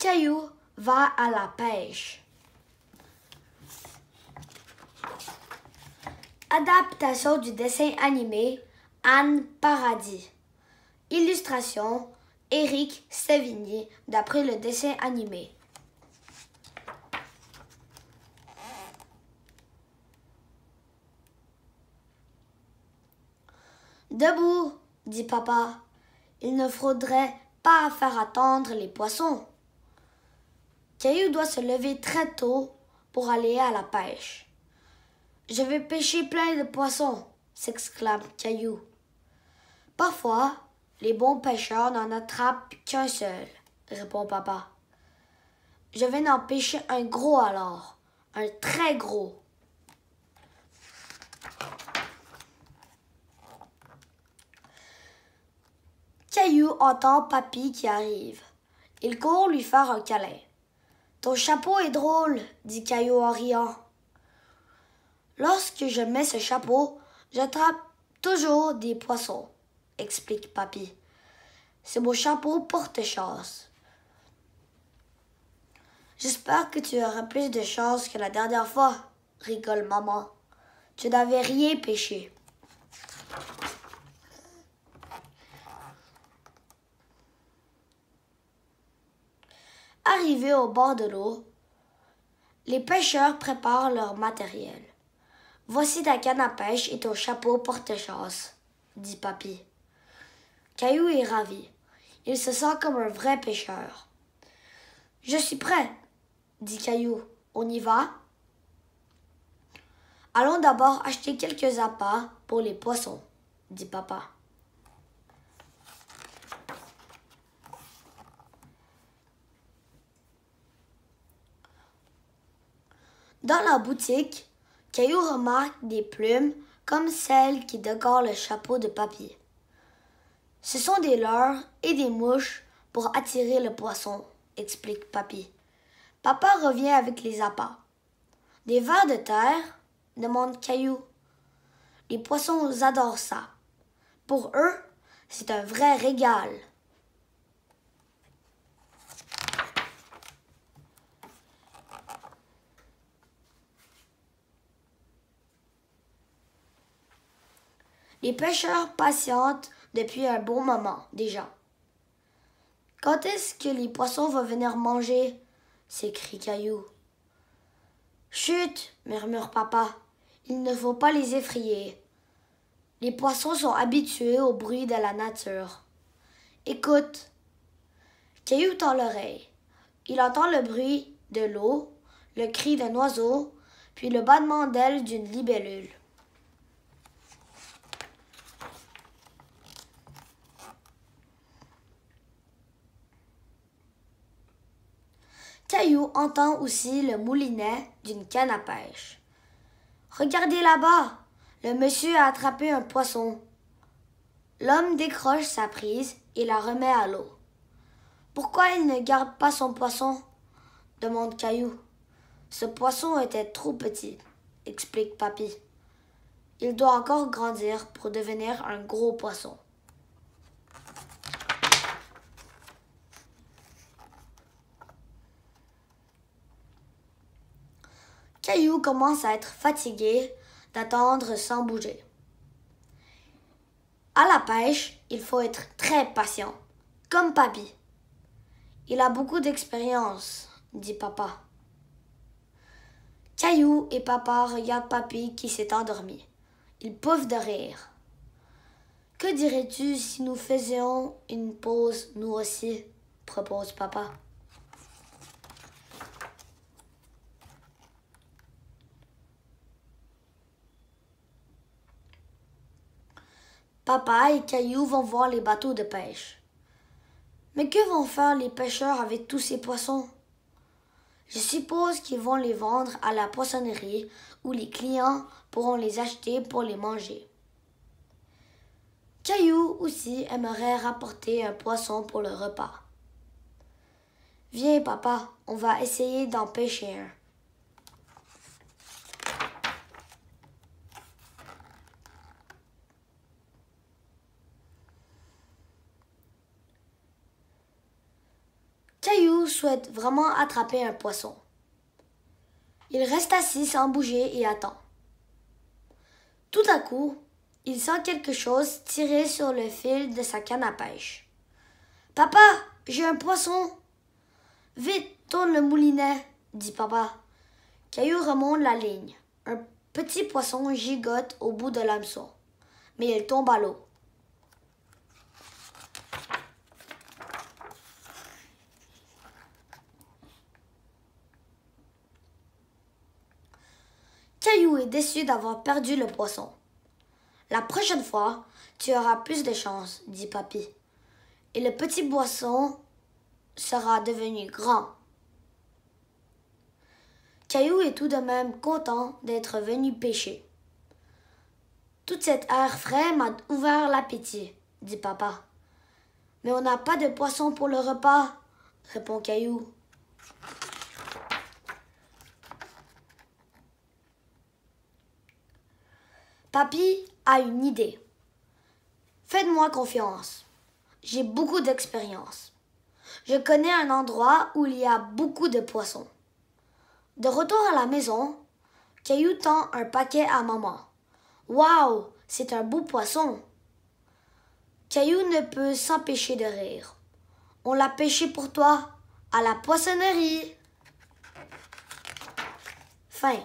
Caillou va à la pêche. Adaptation du dessin animé Anne Paradis. Illustration Éric Sévigny d'après le dessin animé. Debout, dit papa. Il ne faudrait pas faire attendre les poissons. Caillou doit se lever très tôt pour aller à la pêche. Je vais pêcher plein de poissons, s'exclame Caillou. Parfois, les bons pêcheurs n'en attrapent qu'un seul, répond papa. Je vais en pêcher un gros alors, un très gros. Caillou entend Papy qui arrive. Il court lui faire un câlin. Ton chapeau est drôle, dit Caillou en riant. Lorsque je mets ce chapeau, j'attrape toujours des poissons, explique Papy. C'est mon chapeau porte-chance. J'espère que tu auras plus de chance que la dernière fois, rigole maman. Tu n'avais rien pêché. Arrivés au bord de l'eau, les pêcheurs préparent leur matériel. Voici ta canne à pêche et ton chapeau porte-chance, dit Papy. Caillou est ravi. Il se sent comme un vrai pêcheur. Je suis prêt, dit Caillou. On y va? Allons d'abord acheter quelques appâts pour les poissons, dit papa. Dans la boutique, Caillou remarque des plumes comme celles qui décorent le chapeau de Papy. Ce sont des leurres et des mouches pour attirer le poisson, explique Papy. Papa revient avec les appâts. Des vers de terre? Demande Caillou. Les poissons adorent ça. Pour eux, c'est un vrai régal. Les pêcheurs patientent depuis un bon moment déjà. Quand est-ce que les poissons vont venir manger? S'écrie Caillou. Chut, murmure papa. Il ne faut pas les effrayer. Les poissons sont habitués au bruit de la nature. Écoute. Caillou tend l'oreille. Il entend le bruit de l'eau, le cri d'un oiseau, puis le battement d'ailes d'une libellule. Caillou entend aussi le moulinet d'une canne à pêche. Regardez là-bas, le monsieur a attrapé un poisson. L'homme décroche sa prise et la remet à l'eau. Pourquoi il ne garde pas son poisson? Demande Caillou. Ce poisson était trop petit, explique Papy. Il doit encore grandir pour devenir un gros poisson. Caillou commence à être fatigué d'attendre sans bouger. À la pêche, il faut être très patient, comme Papy. Il a beaucoup d'expérience, dit papa. Caillou et papa regardent Papy qui s'est endormi. Ils pouffent de rire. Que dirais-tu si nous faisions une pause, nous aussi, propose papa. Papa et Caillou vont voir les bateaux de pêche. Mais que vont faire les pêcheurs avec tous ces poissons? Je suppose qu'ils vont les vendre à la poissonnerie où les clients pourront les acheter pour les manger. Caillou aussi aimerait rapporter un poisson pour le repas. Viens papa, on va essayer d'en pêcher un. Caillou souhaite vraiment attraper un poisson. Il reste assis sans bouger et attend. Tout à coup, il sent quelque chose tirer sur le fil de sa canne à pêche. « Papa, j'ai un poisson! »« Vite, tourne le moulinet, » dit papa. Caillou remonte la ligne. Un petit poisson gigote au bout de l'hameçon, mais il tombe à l'eau. Caillou est déçu d'avoir perdu le poisson. « La prochaine fois, tu auras plus de chance, » dit papy. « Et le petit poisson sera devenu grand. » Caillou est tout de même content d'être venu pêcher. « Tout cet air frais m'a ouvert l'appétit, » dit papa. « Mais on n'a pas de poisson pour le repas, » répond Caillou. Papy a une idée. « Faites-moi confiance. J'ai beaucoup d'expérience. Je connais un endroit où il y a beaucoup de poissons. » De retour à la maison, Caillou tend un paquet à maman. « Waouh, c'est un beau poisson! » Caillou ne peut s'empêcher de rire. « On l'a pêché pour toi, à la poissonnerie. » Fin.